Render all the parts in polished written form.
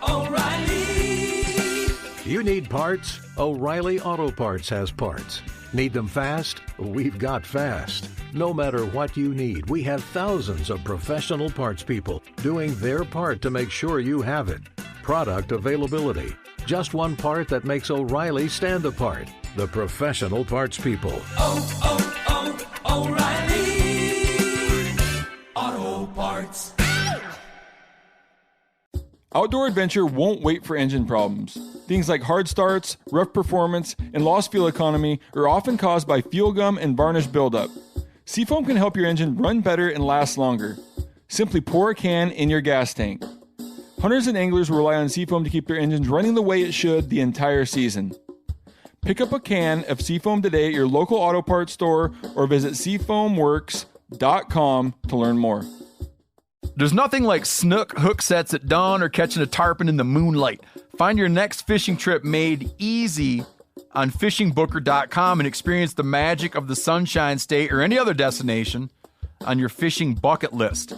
O'Reilly. You need parts? O'Reilly Auto Parts has parts. Need them fast? We've got fast. No matter what you need, we have thousands of professional parts people doing their part to make sure you have it. Product availability. Just one part that makes O'Reilly stand apart. The professional parts people. O'Reilly Auto Parts. Outdoor adventure won't wait for engine problems. Things like hard starts, rough performance, and lost fuel economy are often caused by fuel gum and varnish buildup. Seafoam can help your engine run better and last longer. Simply pour a can in your gas tank. Hunters and anglers rely on Seafoam to keep their engines running the way it should the entire season. Pick up a can of Seafoam today at your local auto parts store or visit seafoamworks.com to learn more. There's nothing like snook hook sets at dawn or catching a tarpon in the moonlight. Find your next fishing trip made easy on fishingbooker.com and experience the magic of the Sunshine State or any other destination on your fishing bucket list.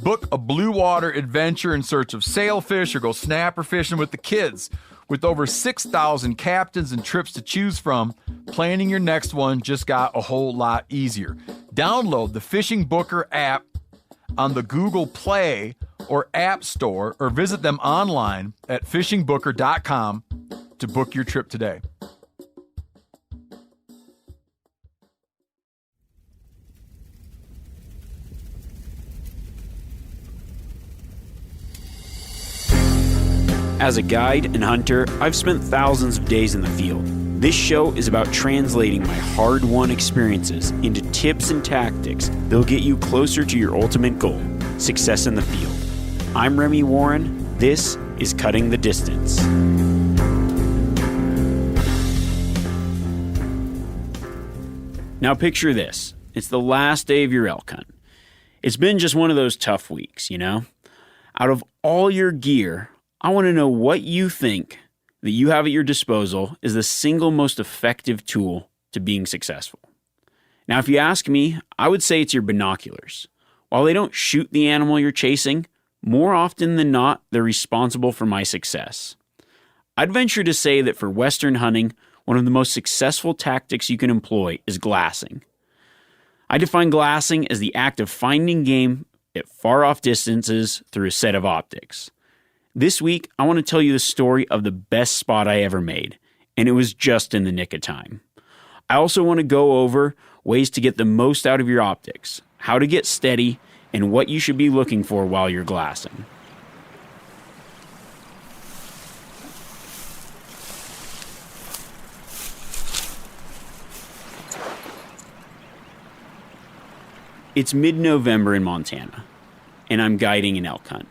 Book a blue water adventure in search of sailfish or go snapper fishing with the kids. With over 6,000 captains and trips to choose from, planning your next one just got a whole lot easier. Download the Fishing Booker app on the Google Play or App Store or visit them online at fishingbooker.com to book your trip today. As a guide and hunter, I've spent thousands of days in the field. This show is about translating my hard-won experiences into tips and tactics that'll get you closer to your ultimate goal, success in the field. I'm Remy Warren. This is Cutting the Distance. Now picture this. It's the last day of your elk hunt. It's been just one of those tough weeks, you know? Out of all your gear, I want to know what you think that you have at your disposal is the single most effective tool to being successful. Now, if you ask me, I would say it's your binoculars. While they don't shoot the animal you're chasing, more often than not, they're responsible for my success. I'd venture to say that for Western hunting, one of the most successful tactics you can employ is glassing. I define glassing as the act of finding game at far off distances through a set of optics. This week, I want to tell you the story of the best spot I ever made, and it was just in the nick of time. I also want to go over ways to get the most out of your optics, how to get steady, and what you should be looking for while you're glassing. It's mid-November in Montana, and I'm guiding an elk hunt.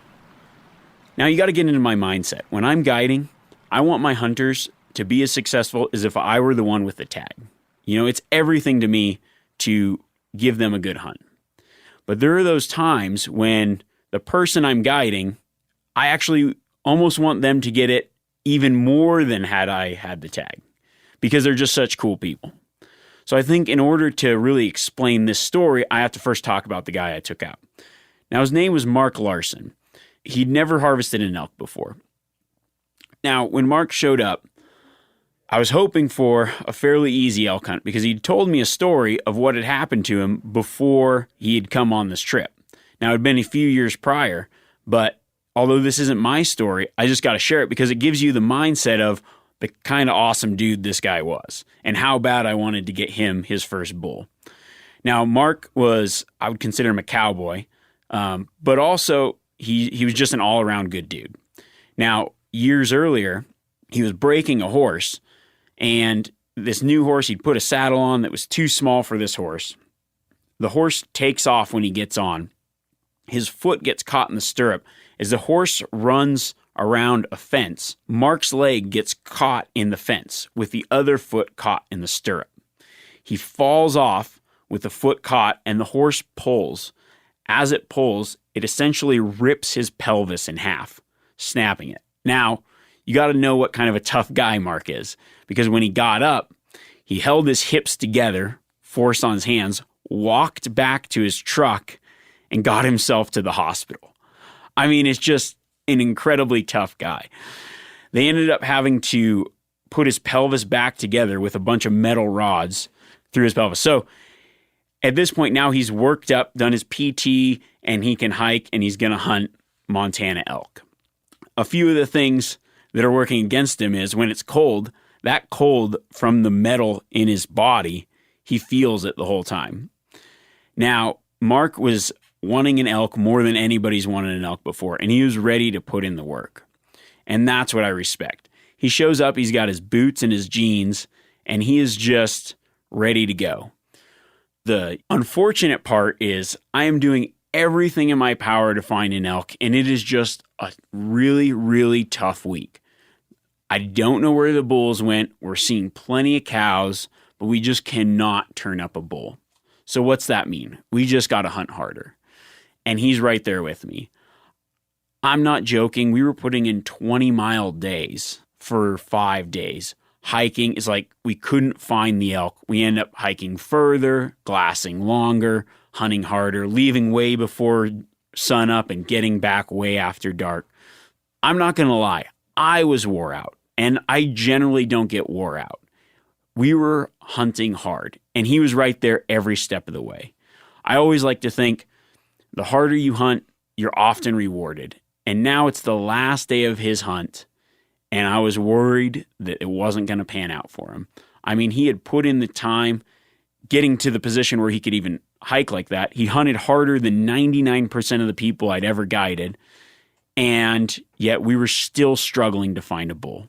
Now, you got to get into my mindset. When I'm guiding, I want my hunters to be as successful as if I were the one with the tag. You know, it's everything to me to give them a good hunt. But there are those times when the person I'm guiding, I actually almost want them to get it even more than had I had the tag, because they're just such cool people. So I think in order to really explain this story, I have to first talk about the guy I took out. Now, his name was Mark Larson. He'd never harvested an elk before. Now, when Mark showed up, I was hoping for a fairly easy elk hunt because he'd told me a story of what had happened to him before he had come on this trip. Now, it had been a few years prior, but although this isn't my story, I just got to share it because it gives you the mindset of the kind of awesome dude this guy was and how bad I wanted to get him his first bull. Now, Mark was, I would consider him a cowboy, but also he was just an all-around good dude. Now, years earlier, he was breaking a horse, and this new horse, he'd put a saddle on that was too small for this horse. The horse takes off when he gets on. His foot gets caught in the stirrup. As the horse runs around a fence, Mark's leg gets caught in the fence with the other foot caught in the stirrup. He falls off with the foot caught, and the horse pulls. As it pulls, it essentially rips his pelvis in half, snapping it. Now, you got to know what kind of a tough guy Mark is, because when he got up, he held his hips together, force on his hands, walked back to his truck, and got himself to the hospital. I mean, it's an incredibly tough guy. They ended up having to put his pelvis back together with a bunch of metal rods through his pelvis. So at this point now he's worked up, done his PT, and he can hike, and he's going to hunt Montana elk. A few of the things that are working against him is when it's cold, that cold from the metal in his body, he feels it the whole time. Now, Mark was wanting an elk more than anybody's wanted an elk before, and he was ready to put in the work. And that's what I respect. He shows up, he's got his boots and his jeans, and he is just ready to go. The unfortunate part is I am doing everything in my power to find an elk, and it is just a really, really tough week. I don't know where the bulls went. We're seeing plenty of cows, but we just cannot turn up a bull. So what's that mean? We just got to hunt harder. And he's right there with me. I'm not joking. We were putting in 20-mile days for 5 days. Hiking is like we couldn't find the elk. We end up hiking further, glassing longer, hunting harder, leaving way before sun up and getting back way after dark. I'm not going to lie. I was wore out, and I generally don't get wore out. We were hunting hard, and he was right there every step of the way. I always like to think the harder you hunt, you're often rewarded. And now it's the last day of his hunt, and I was worried that it wasn't going to pan out for him. I mean, he had put in the time getting to the position where he could even hike like that. He hunted harder than 99% of the people I'd ever guided, and yet we were still struggling to find a bull.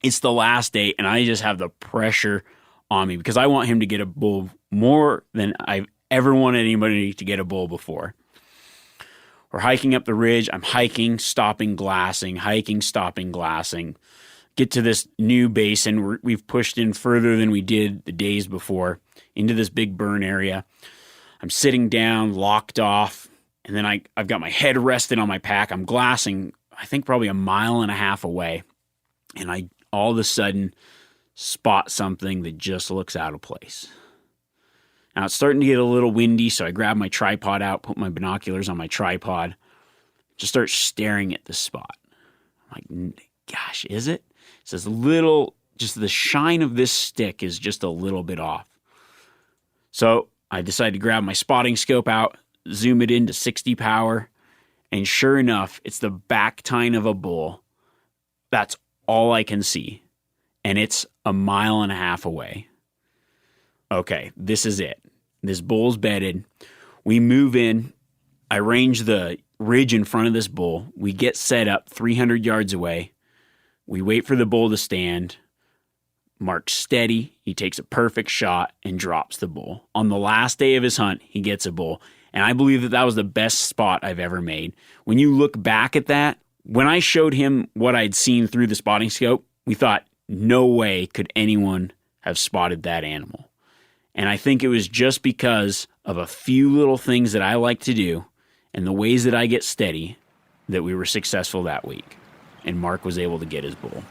It's the last day, and I just have the pressure on me because I want him to get a bull more than I've ever wanted anybody to get a bull before. We're hiking up the ridge. I'm hiking, stopping, glassing, hiking, stopping, glassing. Get to this new basin. We've pushed in further than we did the days before into this big burn area. I'm sitting down, locked off, and then I've got my head rested on my pack. I'm glassing, I think probably 1.5 miles away, and I all of a sudden spot something that just looks out of place. Now it's starting to get a little windy, so I grab my tripod out, put my binoculars on my tripod, just start staring at the spot. I'm like, gosh, is it? It says just the shine of this stick is just a little bit off. So I decided to grab my spotting scope out, zoom it into 60 power, and sure enough, it's the back tine of a bull. That's all I can see, and it's 1.5 miles away. Okay, this is it. This bull's bedded. We move in. I range the ridge in front of this bull. We get set up 300 yards away. We wait for the bull to stand. Mark's steady. He takes a perfect shot and drops the bull. On the last day of his hunt, he gets a bull. And I believe that was the best spot I've ever made. When you look back at that, when I showed him what I'd seen through the spotting scope, we thought, no way could anyone have spotted that animal. And I think it was just because of a few little things that I like to do and the ways that I get steady that we were successful that week. And Mark was able to get his bull.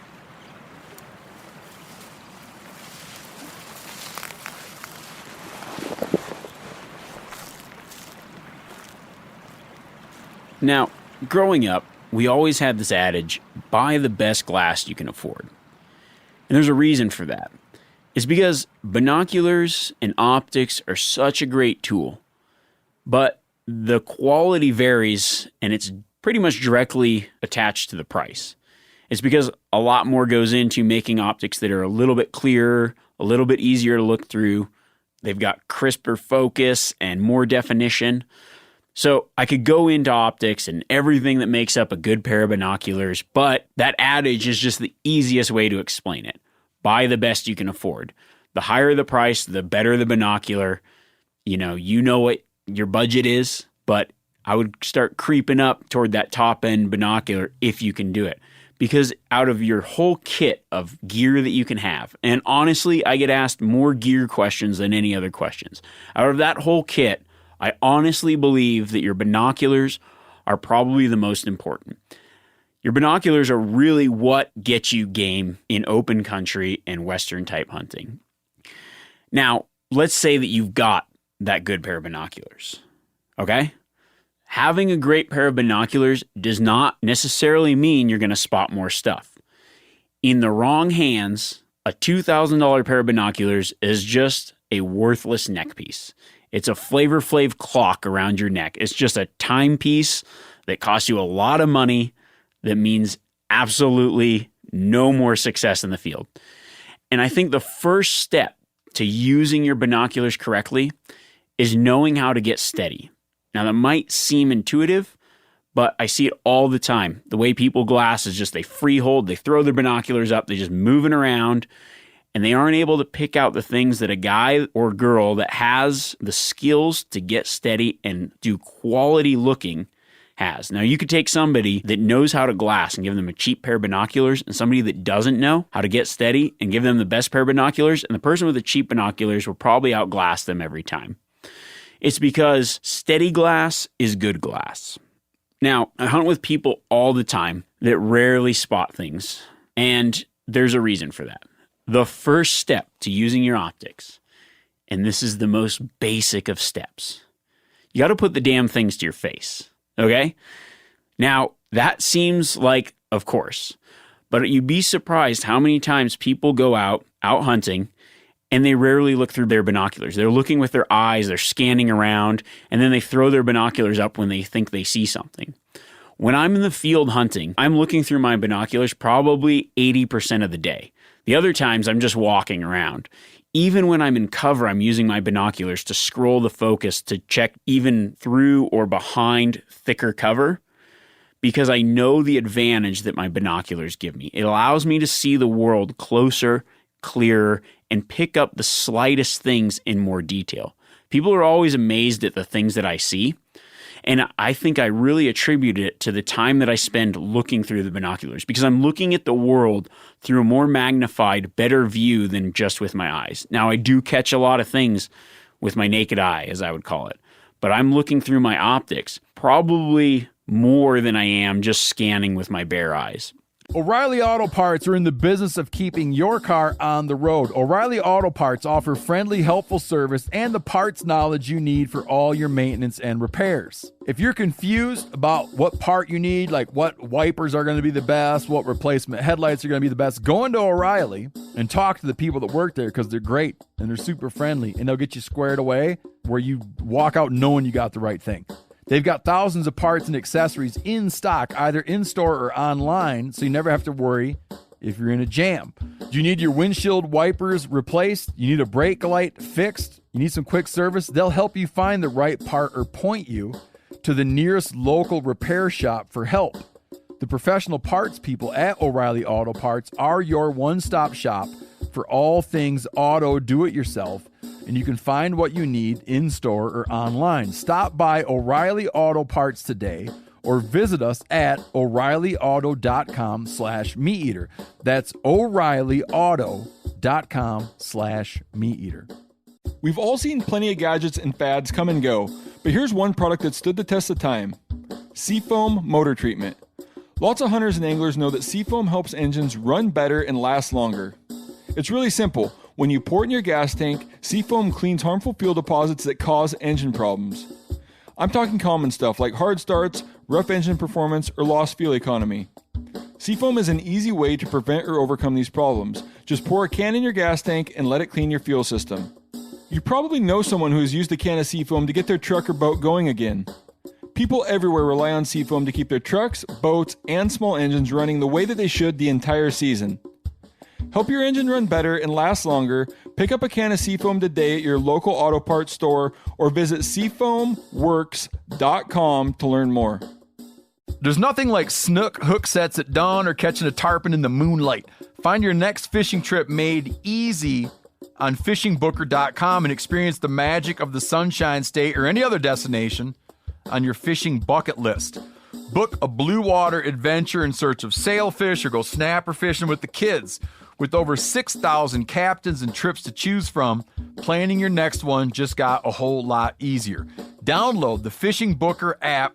Now, growing up, we always had this adage, buy the best glass you can afford. And there's a reason for that. It's because binoculars and optics are such a great tool, but the quality varies and it's pretty much directly attached to the price. It's because a lot more goes into making optics that are a little bit clearer, a little bit easier to look through. They've got crisper focus and more definition. So I could go into optics and everything that makes up a good pair of binoculars, but that adage is just the easiest way to explain it. Buy the best you can afford. The higher the price, the better the binocular. You know what your budget is, but I would start creeping up toward that top end binocular if you can do it. Because out of your whole kit of gear that you can have, and honestly, I get asked more gear questions than any other questions. Out of that whole kit, I honestly believe that your binoculars are probably the most important. Your binoculars are really what gets you game in open country and Western type hunting. Now, let's say that you've got that good pair of binoculars. Okay? having a great pair of binoculars does not necessarily mean you're going to spot more stuff. In the wrong hands, a $2,000 pair of binoculars is just a worthless neck piece. It's a Flavor Flav clock around your neck. It's just a timepiece that costs you a lot of money that means absolutely no more success in the field. And I think the first step to using your binoculars correctly is knowing how to get steady. Now, that might seem intuitive, but I see it all the time. The way people glass is just they freehold, they throw their binoculars up, they just moving around, and they aren't able to pick out the things that a guy or girl that has the skills to get steady and do quality looking has. Now, you could take somebody that knows how to glass and give them a cheap pair of binoculars, and somebody that doesn't know how to get steady and give them the best pair of binoculars, and the person with the cheap binoculars will probably outglass them every time. It's because steady glass is good glass. Now, I hunt with people all the time that rarely spot things, and there's a reason for that. The first step to using your optics, and this is the most basic of steps, you got to put the damn things to your face, okay? Now, that seems like, of course, but you'd be surprised how many times people go out hunting, and they rarely look through their binoculars. They're looking with their eyes, they're scanning around, and then they throw their binoculars up when they think they see something. When I'm in the field hunting, I'm looking through my binoculars probably 80% of the day. The other times, I'm just walking around. Even when I'm in cover, I'm using my binoculars to scroll the focus to check even through or behind thicker cover, because I know the advantage that my binoculars give me. It allows me to see the world closer, clearer, and pick up the slightest things in more detail. People are always amazed at the things that I see, and I think I really attribute it to the time that I spend looking through the binoculars, because I'm looking at the world through a more magnified, better view than just with my eyes. Now, I do catch a lot of things with my naked eye, as I would call it, but I'm looking through my optics probably more than I am just scanning with my bare eyes. O'Reilly Auto Parts are in the business of keeping your car on the road. O'Reilly Auto Parts offer friendly, helpful service and the parts knowledge you need for all your maintenance and repairs. If you're confused about what part you need, like what wipers are going to be the best, what replacement headlights are going to be the best, go into O'Reilly and talk to the people that work there, because they're great and they're super friendly, and they'll get you squared away where you walk out knowing you got the right thing. They've got thousands of parts and accessories in stock, either in-store or online, so you never have to worry if you're in a jam. Do you need your windshield wipers replaced? You need a brake light fixed? You need some quick service? They'll help you find the right part or point you to the nearest local repair shop for help. The professional parts people at O'Reilly Auto Parts are your one-stop shop for all things auto do-it-yourself, and you can find what you need in-store or online. Stop by O'Reilly Auto Parts today or visit us at O'ReillyAuto.com/MeatEater. That's O'ReillyAuto.com/MeatEater. We've all seen plenty of gadgets and fads come and go, but here's one product that stood the test of time: Seafoam Motor Treatment. Lots of hunters and anglers know that Seafoam helps engines run better and last longer. It's really simple. When you pour it in your gas tank, Seafoam cleans harmful fuel deposits that cause engine problems. I'm talking common stuff like hard starts, rough engine performance, or lost fuel economy. Seafoam is an easy way to prevent or overcome these problems. Just pour a can in your gas tank and let it clean your fuel system. You probably know someone who has used a can of Seafoam to get their truck or boat going again. People everywhere rely on Seafoam to keep their trucks, boats, and small engines running the way that they should the entire season. Help your engine run better and last longer. Pick up a can of Seafoam today at your local auto parts store or visit SeafoamWorks.com to learn more. There's nothing like snook hook sets at dawn or catching a tarpon in the moonlight. Find your next fishing trip made easy on FishingBooker.com and experience the magic of the Sunshine State or any other destination on your fishing bucket list. Book a blue water adventure in search of sailfish or go snapper fishing with the kids. With over 6,000 captains and trips to choose from, planning your next one just got a whole lot easier. Download the Fishing Booker app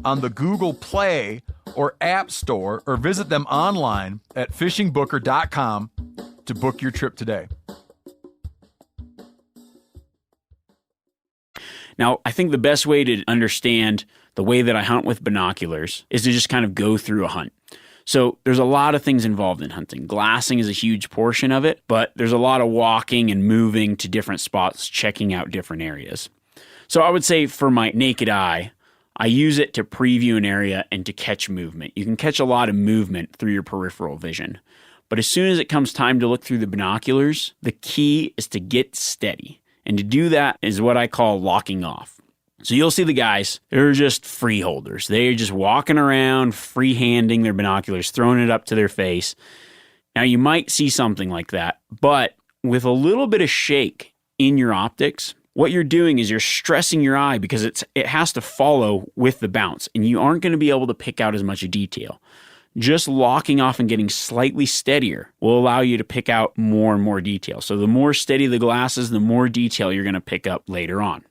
on the Google Play or App Store, or visit them online at FishingBooker.com to book your trip today. Now, I think the best way to understand the way that I hunt with binoculars is to just kind of go through a hunt. So there's a lot of things involved in hunting. Glassing is a huge portion of it, but there's a lot of walking and moving to different spots, checking out different areas. So I would say for my naked eye, I use it to preview an area and to catch movement. You can catch a lot of movement through your peripheral vision. But as soon as it comes time to look through the binoculars, the key is to get steady. And to do that is what I call locking off. So you'll see the guys, they're just freeholders. They're just walking around, free-handing their binoculars, throwing it up to their face. Now you might see something like that, but with a little bit of shake in your optics, what you're doing is you're stressing your eye because it has to follow with the bounce, and you aren't going to be able to pick out as much detail. Just locking off and getting slightly steadier will allow you to pick out more and more detail. So the more steady the glass is, the more detail you're going to pick up later on.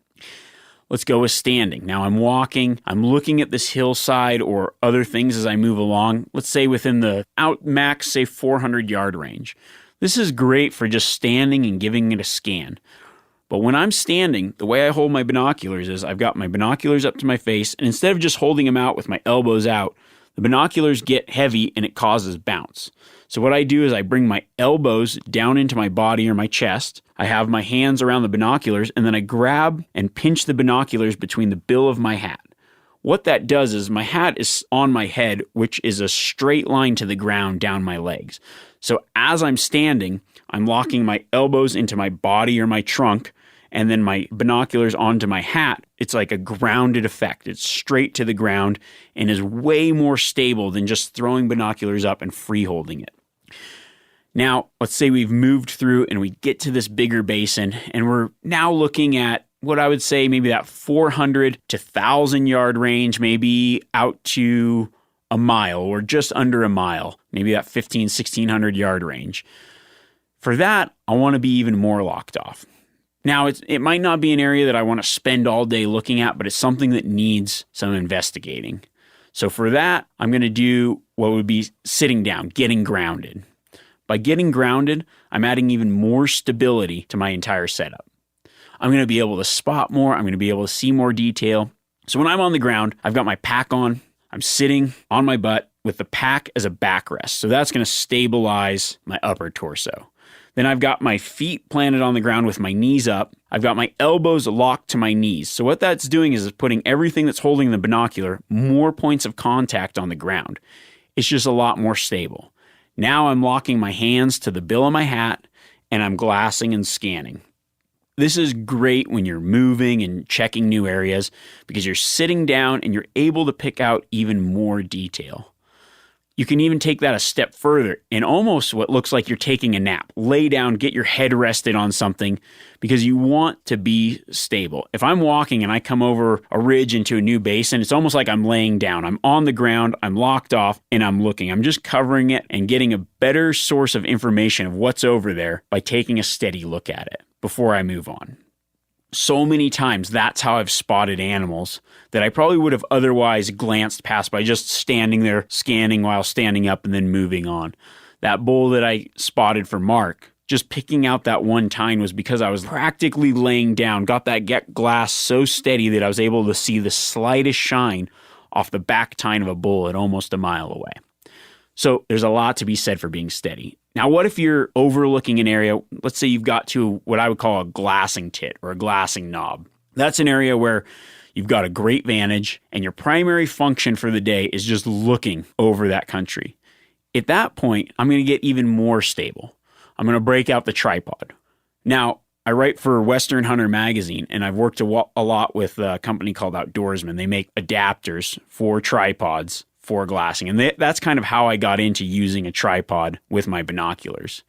Let's go with standing. Now I'm walking, I'm looking at this hillside or other things as I move along, let's say within the max, say 400 yard range. This is great for just standing and giving it a scan. But when I'm standing, the way I hold my binoculars is I've got my binoculars up to my face, and instead of just holding them out with my elbows out, the binoculars get heavy and it causes bounce. So what I do is I bring my elbows down into my body or my chest. I have my hands around the binoculars, and then I grab and pinch the binoculars between the bill of my hat. What that does is my hat is on my head, which is a straight line to the ground down my legs. So as I'm standing, I'm locking my elbows into my body or my trunk, and then my binoculars onto my hat. It's like a grounded effect. It's straight to the ground and is way more stable than just throwing binoculars up and free holding it. Now, let's say we've moved through and we get to this bigger basin, and we're now looking at what I would say maybe that 400 to 1,000 yard range, maybe out to a mile or just under a mile, maybe that 1,600 yard range. For that, I want to be even more locked off. Now, it might not be an area that I want to spend all day looking at, but it's something that needs some investigating. So for that, I'm going to do what would be sitting down, getting grounded. By getting grounded, I'm adding even more stability to my entire setup. I'm going to be able to spot more. I'm going to be able to see more detail. So when I'm on the ground, I've got my pack on. I'm sitting on my butt with the pack as a backrest. So that's going to stabilize my upper torso. Then I've got my feet planted on the ground with my knees up. I've got my elbows locked to my knees. So what that's doing is putting everything that's holding the binocular more points of contact on the ground. It's just a lot more stable. Now I'm locking my hands to the bill of my hat, and I'm glassing and scanning. This is great when you're moving and checking new areas because you're sitting down and you're able to pick out even more detail. You can even take that a step further and almost what looks like you're taking a nap. Lay down, get your head rested on something because you want to be stable. If I'm walking and I come over a ridge into a new basin, it's almost like I'm laying down. I'm on the ground, I'm locked off, and I'm looking. I'm just covering it and getting a better source of information of what's over there by taking a steady look at it before I move on. So many times that's how I've spotted animals that I probably would have otherwise glanced past by just standing there scanning while standing up and then moving on. That bull that I spotted for Mark, just picking out that one tine was because I was practically laying down, got that glass so steady that I was able to see the slightest shine off the back tine of a bull at almost a mile away. So there's a lot to be said for being steady. Now, what if you're overlooking an area, let's say you've got to what I would call a glassing tit or a glassing knob. That's an area where you've got a great vantage and your primary function for the day is just looking over that country. At that point, I'm going to get even more stable. I'm going to break out the tripod. Now, I write for Western Hunter magazine, and I've worked a lot with a company called Outdoorsman. They make adapters for tripods for glassing. And that's kind of how I got into using a tripod with my binoculars.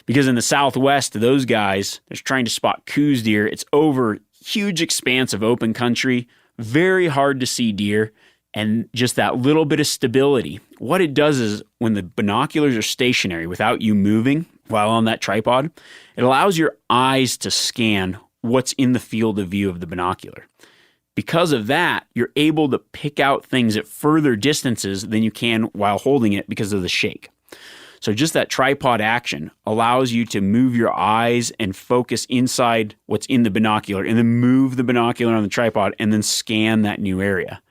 Because in the Southwest, those guys, they're trying to spot Coues deer. It's over huge expanse of open country, very hard to see deer, and just that little bit of stability. What it does is when the binoculars are stationary without you moving while on that tripod, it allows your eyes to scan what's in the field of view of the binocular. Because of that, you're able to pick out things at further distances than you can while holding it because of the shake. So just that tripod action allows you to move your eyes and focus inside what's in the binocular and then move the binocular on the tripod and then scan that new area.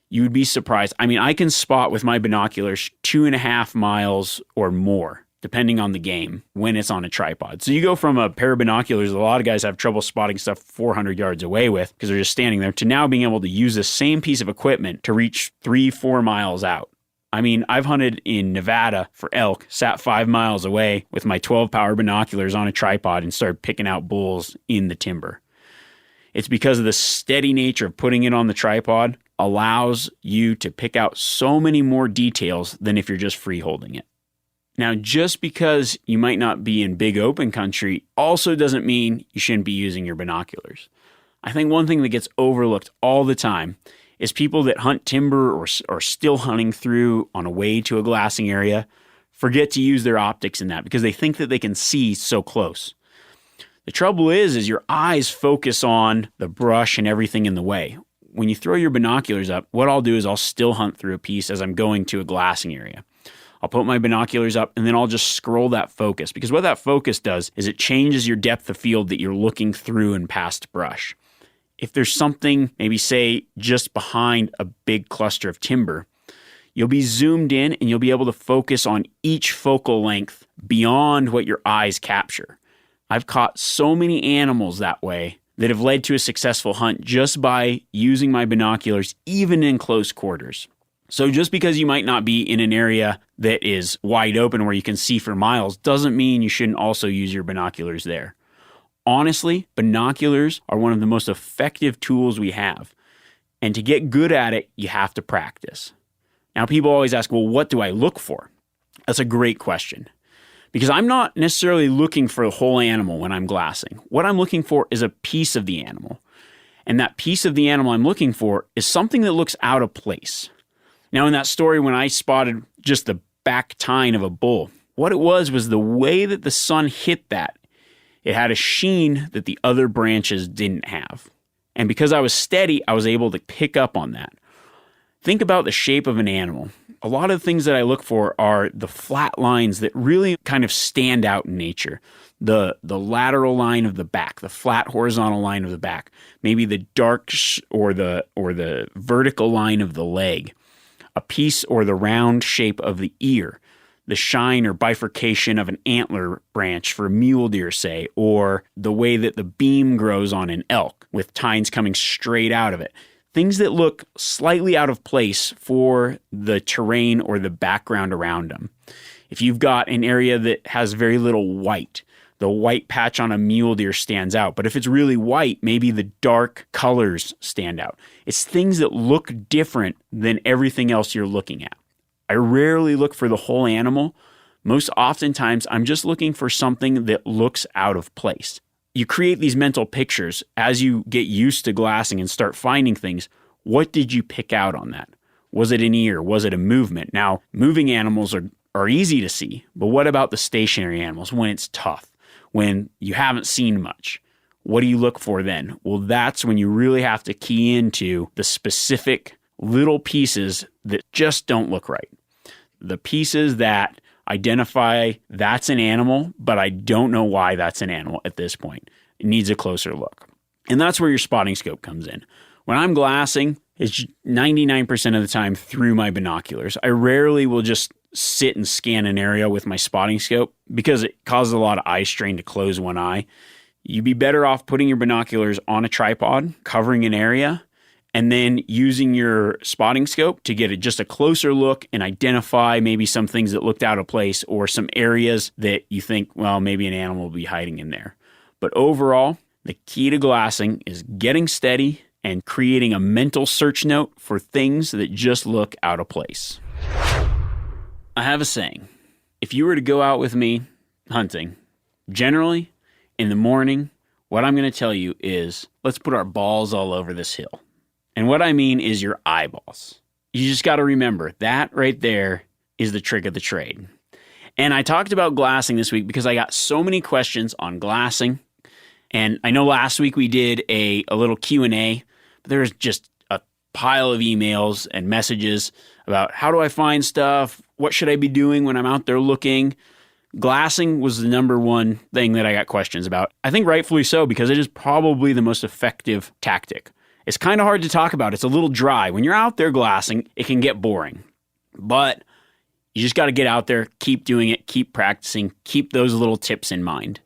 You would be surprised. I mean, I can spot with my binoculars 2.5 miles or more, depending on the game, when it's on a tripod. So you go from a pair of binoculars a lot of guys have trouble spotting stuff 400 yards away with because they're just standing there, to now being able to use the same piece of equipment to reach 3-4 miles out. I mean, I've hunted in Nevada for elk, sat 5 miles away with my 12 power binoculars on a tripod and started picking out bulls in the timber. It's because of the steady nature of putting it on the tripod allows you to pick out so many more details than if you're just free holding it. Now, just because you might not be in big open country also doesn't mean you shouldn't be using your binoculars. I think one thing that gets overlooked all the time is people that hunt timber or are still hunting through on a way to a glassing area forget to use their optics in that because they think that they can see so close. The trouble is your eyes focus on the brush and everything in the way. When you throw your binoculars up, what I'll do is I'll still hunt through a piece as I'm going to a glassing area. I'll put my binoculars up and then I'll just scroll that focus, because what that focus does is it changes your depth of field that you're looking through and past brush. If there's something, maybe say just behind a big cluster of timber, you'll be zoomed in and you'll be able to focus on each focal length beyond what your eyes capture. I've caught so many animals that way that have led to a successful hunt just by using my binoculars, even in close quarters. So just because you might not be in an area that is wide open where you can see for miles doesn't mean you shouldn't also use your binoculars there. Honestly, binoculars are one of the most effective tools we have. And to get good at it, you have to practice. Now, people always ask, well, what do I look for? That's a great question. Because I'm not necessarily looking for the whole animal when I'm glassing. What I'm looking for is a piece of the animal. And that piece of the animal I'm looking for is something that looks out of place. Now, in that story, when I spotted just the back tine of a bull, what it was the way that the sun hit that. It had a sheen that the other branches didn't have. And because I was steady, I was able to pick up on that. Think about the shape of an animal. A lot of the things that I look for are the flat lines that really kind of stand out in nature. The lateral line of the back, the flat horizontal line of the back, maybe the dark or the vertical line of the leg, a piece or the round shape of the ear, the shine or bifurcation of an antler branch for a mule deer, say, or the way that the beam grows on an elk with tines coming straight out of it. Things that look slightly out of place for the terrain or the background around them. If you've got an area that has very little white, the white patch on a mule deer stands out. But if it's really white, maybe the dark colors stand out. It's things that look different than everything else you're looking at. I rarely look for the whole animal. Most oftentimes, I'm just looking for something that looks out of place. You create these mental pictures as you get used to glassing and start finding things. What did you pick out on that? Was it an ear? Was it a movement? Now, moving animals are easy to see, but what about the stationary animals when it's tough, when you haven't seen much? What do you look for then? Well, that's when you really have to key into the specific little pieces that just don't look right. The pieces that identify that's an animal, but I don't know why that's an animal at this point. It needs a closer look. And that's where your spotting scope comes in. When I'm glassing, it's 99% of the time through my binoculars. I rarely will just sit and scan an area with my spotting scope because it causes a lot of eye strain to close one eye. You'd be better off putting your binoculars on a tripod, covering an area, and then using your spotting scope to get just a closer look and identify maybe some things that looked out of place or some areas that you think, well, maybe an animal will be hiding in there. But overall, the key to glassing is getting steady and creating a mental search note for things that just look out of place. I have a saying. If you were to go out with me hunting, generally in the morning, what I'm going to tell you is, let's put our balls all over this hill. And what I mean is your eyeballs. You just got to remember that right there is the trick of the trade. And I talked about glassing this week because I got so many questions on glassing. And I know last week we did a little Q&A, but there was just a pile of emails and messages about how do I find stuff? What should I be doing when I'm out there looking? Glassing was the number one thing that I got questions about. I think rightfully so, because it is probably the most effective tactic. It's kind of hard to talk about. It's a little dry. When you're out there glassing, it can get boring. But you just got to get out there, keep doing it, keep practicing, keep those little tips in mind.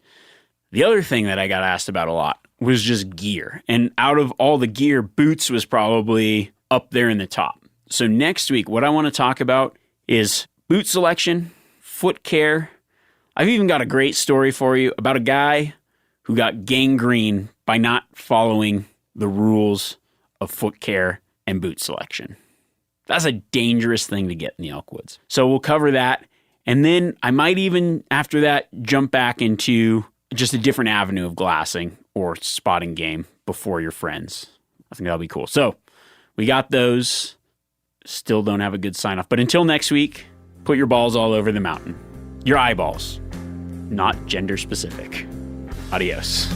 The other thing that I got asked about a lot was just gear. And out of all the gear, boots was probably up there in the top. So next week, what I want to talk about is boot selection, foot care. I've even got a great story for you about a guy who got gangrene by not following the rules of foot care and boot selection. That's a dangerous thing to get in the elk woods. So we'll cover that. And then I might even, after that, jump back into just a different avenue of glassing or spotting game before your friends. I think that'll be cool. So we got those. Still don't have a good sign off. But until next week, put your balls all over the mountain. Your eyeballs, not gender specific. Adios.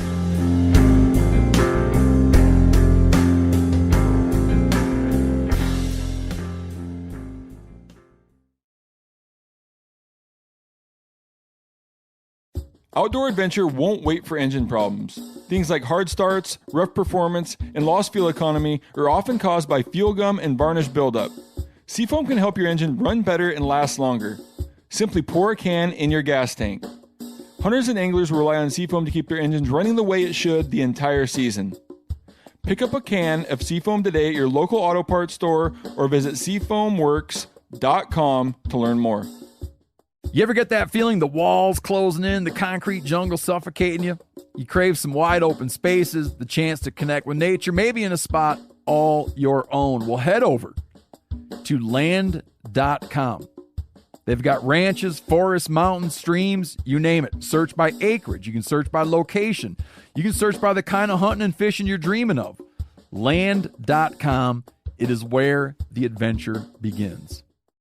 Outdoor adventure won't wait for engine problems. Things like hard starts, rough performance, and lost fuel economy are often caused by fuel gum and varnish buildup. Seafoam can help your engine run better and last longer. Simply pour a can in your gas tank. Hunters and anglers rely on Seafoam to keep their engines running the way it should the entire season. Pick up a can of Seafoam today at your local auto parts store or visit seafoamworks.com to learn more. You ever get that feeling the walls closing in, the concrete jungle suffocating you? You crave some wide open spaces, the chance to connect with nature, maybe in a spot all your own. Well, head over to land.com. They've got ranches, forests, mountains, streams, you name it. Search by acreage. You can search by location. You can search by the kind of hunting and fishing you're dreaming of. Land.com. It is where the adventure begins.